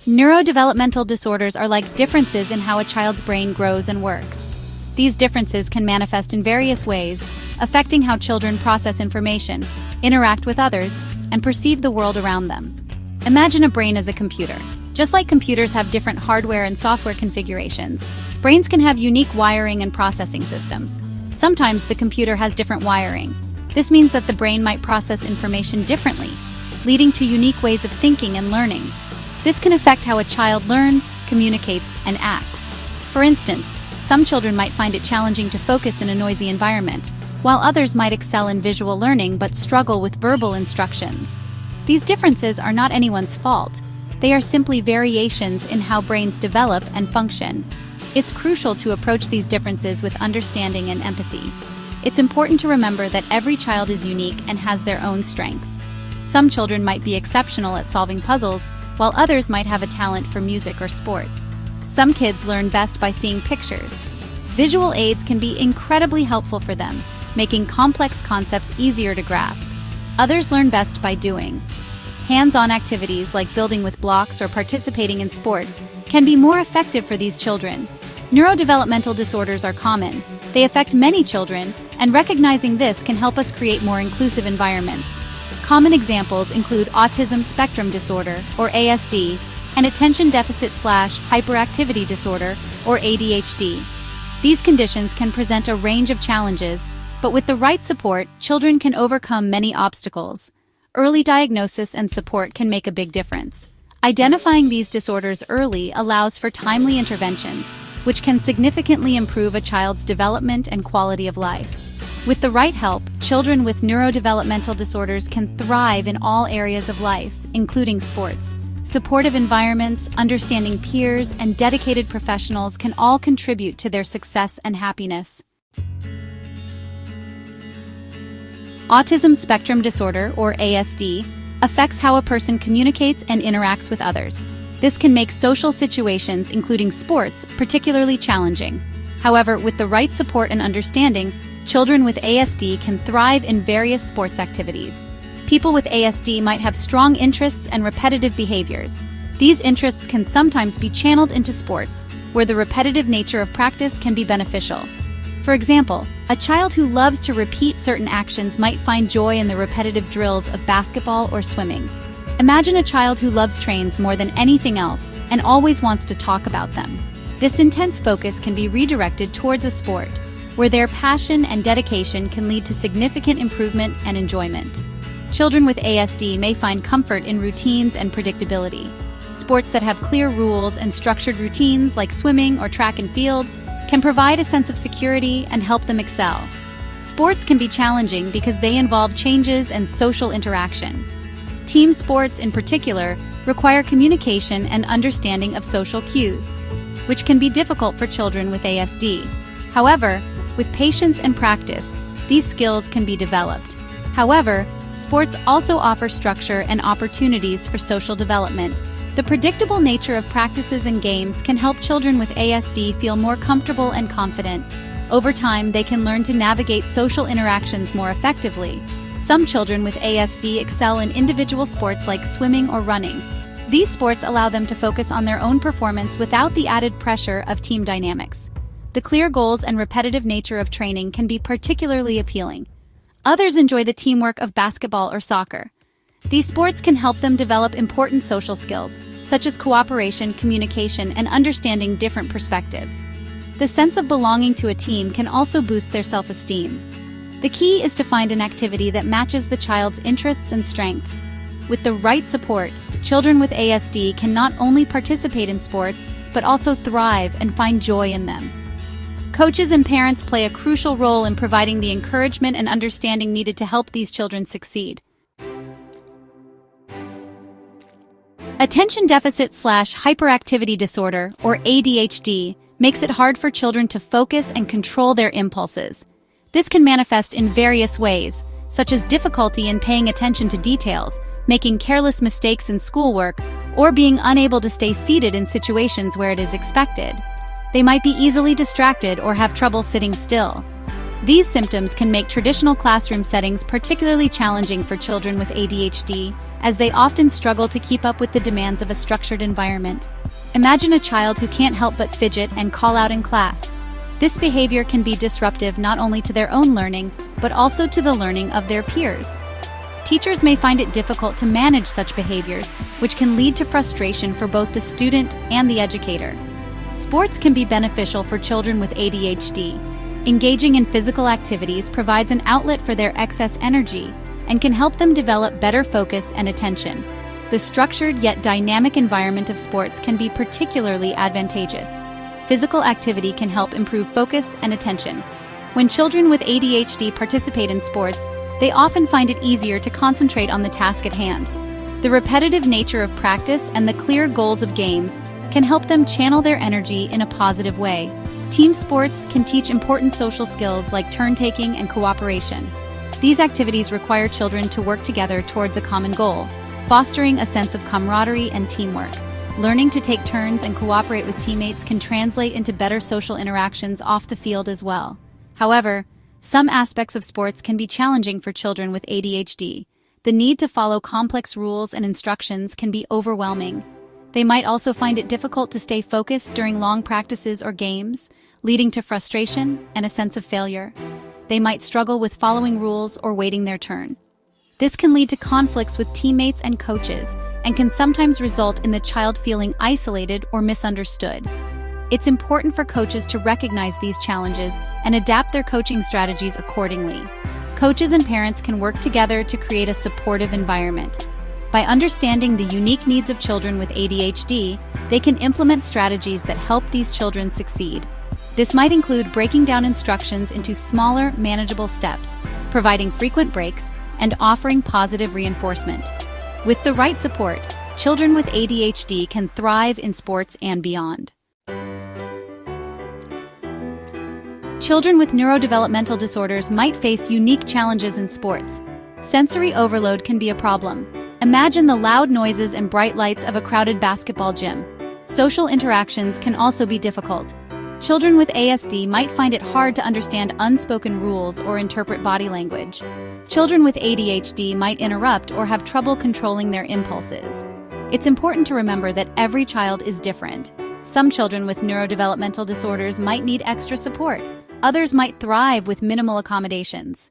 Neurodevelopmental disorders are like differences in how a child's brain grows and works. These differences can manifest in various ways, affecting how children process information, interact with others, and perceive the world around them. Imagine a brain as a computer. Just like computers have different hardware and software configurations, brains can have unique wiring and processing systems. Sometimes the computer has different wiring. This means that the brain might process information differently, leading to unique ways of thinking and learning. This can affect how a child learns, communicates, and acts. For instance, some children might find it challenging to focus in a noisy environment, while others might excel in visual learning but struggle with verbal instructions. These differences are not anyone's fault. They are simply variations in how brains develop and function. It's crucial to approach these differences with understanding and empathy. It's important to remember that every child is unique and has their own strengths. Some children might be exceptional at solving puzzles, while others might have a talent for music or sports. Some kids learn best by seeing pictures. Visual aids can be incredibly helpful for them, making complex concepts easier to grasp. Others learn best by doing. Hands-on activities like building with blocks or participating in sports can be more effective for these children. Neurodevelopmental disorders are common. They affect many children, and recognizing this can help us create more inclusive environments. Common examples include autism spectrum disorder, or ASD, and attention deficit/hyperactivity disorder, or ADHD. These conditions can present a range of challenges, but with the right support, children can overcome many obstacles. Early diagnosis and support can make a big difference. Identifying these disorders early allows for timely interventions, which can significantly improve a child's development and quality of life. With the right help, children with neurodevelopmental disorders can thrive in all areas of life, including sports. Supportive environments, understanding peers, and dedicated professionals can all contribute to their success and happiness. Autism spectrum disorder, or ASD, affects how a person communicates and interacts with others. This can make social situations, including sports, particularly challenging. However, with the right support and understanding, children with ASD can thrive in various sports activities. People with ASD might have strong interests and repetitive behaviors. These interests can sometimes be channeled into sports, where the repetitive nature of practice can be beneficial. For example, a child who loves to repeat certain actions might find joy in the repetitive drills of basketball or swimming. Imagine a child who loves trains more than anything else and always wants to talk about them. This intense focus can be redirected towards a sport, where their passion and dedication can lead to significant improvement and enjoyment. Children with ASD may find comfort in routines and predictability. Sports that have clear rules and structured routines, like swimming or track and field, can provide a sense of security and help them excel. Sports can be challenging because they involve changes and social interaction. Team sports, in particular, require communication and understanding of social cues, which can be difficult for children with ASD. However, with patience and practice, these skills can be developed. However, sports also offer structure and opportunities for social development. The predictable nature of practices and games can help children with ASD feel more comfortable and confident. Over time, they can learn to navigate social interactions more effectively. Some children with ASD excel in individual sports like swimming or running. These sports allow them to focus on their own performance without the added pressure of team dynamics. The clear goals and repetitive nature of training can be particularly appealing. Others enjoy the teamwork of basketball or soccer. These sports can help them develop important social skills, such as cooperation, communication, and understanding different perspectives. The sense of belonging to a team can also boost their self-esteem. The key is to find an activity that matches the child's interests and strengths. With the right support, children with ASD can not only participate in sports, but also thrive and find joy in them. Coaches and parents play a crucial role in providing the encouragement and understanding needed to help these children succeed. Attention deficit/hyperactivity disorder, or ADHD, makes it hard for children to focus and control their impulses. This can manifest in various ways, such as difficulty in paying attention to details, making careless mistakes in schoolwork, or being unable to stay seated in situations where it is expected. They might be easily distracted or have trouble sitting still. These symptoms can make traditional classroom settings particularly challenging for children with ADHD, as they often struggle to keep up with the demands of a structured environment. Imagine a child who can't help but fidget and call out in class. This behavior can be disruptive not only to their own learning, but also to the learning of their peers. Teachers may find it difficult to manage such behaviors, which can lead to frustration for both the student and the educator. Sports can be beneficial for children with ADHD. Engaging in physical activities provides an outlet for their excess energy and can help them develop better focus and attention. The structured yet dynamic environment of sports can be particularly advantageous. Physical activity can help improve focus and attention. When children with ADHD participate in sports, they often find it easier to concentrate on the task at hand. The repetitive nature of practice and the clear goals of games can help them channel their energy in a positive way. Team sports can teach important social skills like turn-taking and cooperation. These activities require children to work together towards a common goal, fostering a sense of camaraderie and teamwork. Learning to take turns and cooperate with teammates can translate into better social interactions off the field as well. However, some aspects of sports can be challenging for children with ADHD. The need to follow complex rules and instructions can be overwhelming. They might also find it difficult to stay focused during long practices or games, leading to frustration and a sense of failure. They might struggle with following rules or waiting their turn. This can lead to conflicts with teammates and coaches, and can sometimes result in the child feeling isolated or misunderstood. It's important for coaches to recognize these challenges and adapt their coaching strategies accordingly. Coaches and parents can work together to create a supportive environment. By understanding the unique needs of children with ADHD, they can implement strategies that help these children succeed. This might include breaking down instructions into smaller, manageable steps, providing frequent breaks, and offering positive reinforcement. With the right support, children with ADHD can thrive in sports and beyond. Children with neurodevelopmental disorders might face unique challenges in sports. Sensory overload can be a problem. Imagine the loud noises and bright lights of a crowded basketball gym. Social interactions can also be difficult. Children with ASD might find it hard to understand unspoken rules or interpret body language. Children with ADHD might interrupt or have trouble controlling their impulses. It's important to remember that every child is different. Some children with neurodevelopmental disorders might need extra support. Others might thrive with minimal accommodations.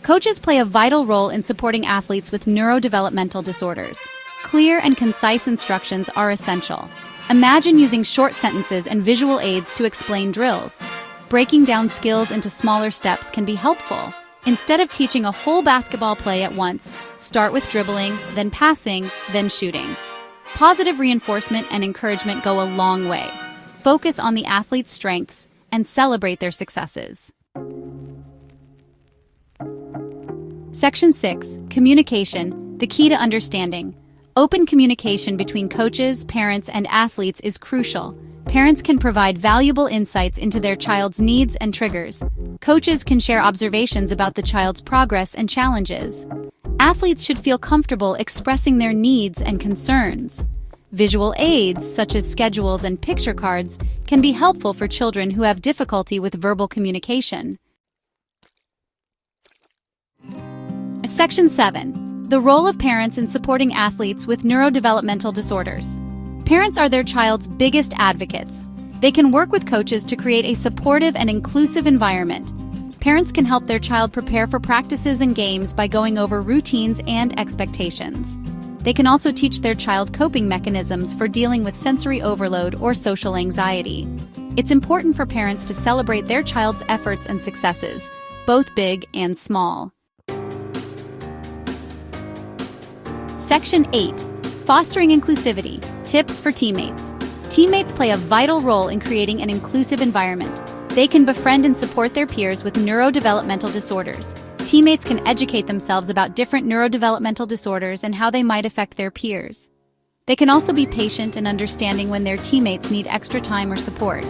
Coaches play a vital role in supporting athletes with neurodevelopmental disorders. Clear and concise instructions are essential. Imagine using short sentences and visual aids to explain drills. Breaking down skills into smaller steps can be helpful. Instead of teaching a whole basketball play at once, start with dribbling, then passing, then shooting. Positive reinforcement and encouragement go a long way. Focus on the athlete's strengths and celebrate their successes. Section 6. Communication, the key to understanding. Open communication between coaches, parents, and athletes is crucial. Parents can provide valuable insights into their child's needs and triggers. Coaches can share observations about the child's progress and challenges. Athletes should feel comfortable expressing their needs and concerns. Visual aids, such as schedules and picture cards, can be helpful for children who have difficulty with verbal communication. Section 7. The role of parents in supporting athletes with neurodevelopmental disorders. Parents are their child's biggest advocates. They can work with coaches to create a supportive and inclusive environment. Parents can help their child prepare for practices and games by going over routines and expectations. They can also teach their child coping mechanisms for dealing with sensory overload or social anxiety. It's important for parents to celebrate their child's efforts and successes, both big and small. Section 8. Fostering inclusivity. Tips for teammates. Teammates play a vital role in creating an inclusive environment. They can befriend and support their peers with neurodevelopmental disorders. Teammates can educate themselves about different neurodevelopmental disorders and how they might affect their peers. They can also be patient and understanding when their teammates need extra time or support.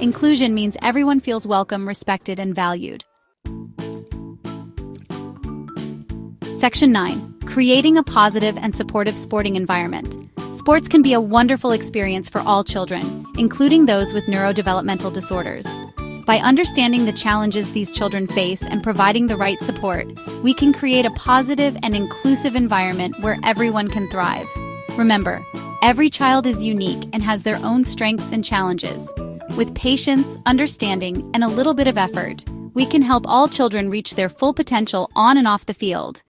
Inclusion means everyone feels welcome, respected, and valued. Section 9. Creating a positive and supportive sporting environment. Sports can be a wonderful experience for all children, including those with neurodevelopmental disorders. By understanding the challenges these children face and providing the right support, we can create a positive and inclusive environment where everyone can thrive. Remember, every child is unique and has their own strengths and challenges. With patience, understanding, and a little bit of effort, we can help all children reach their full potential on and off the field.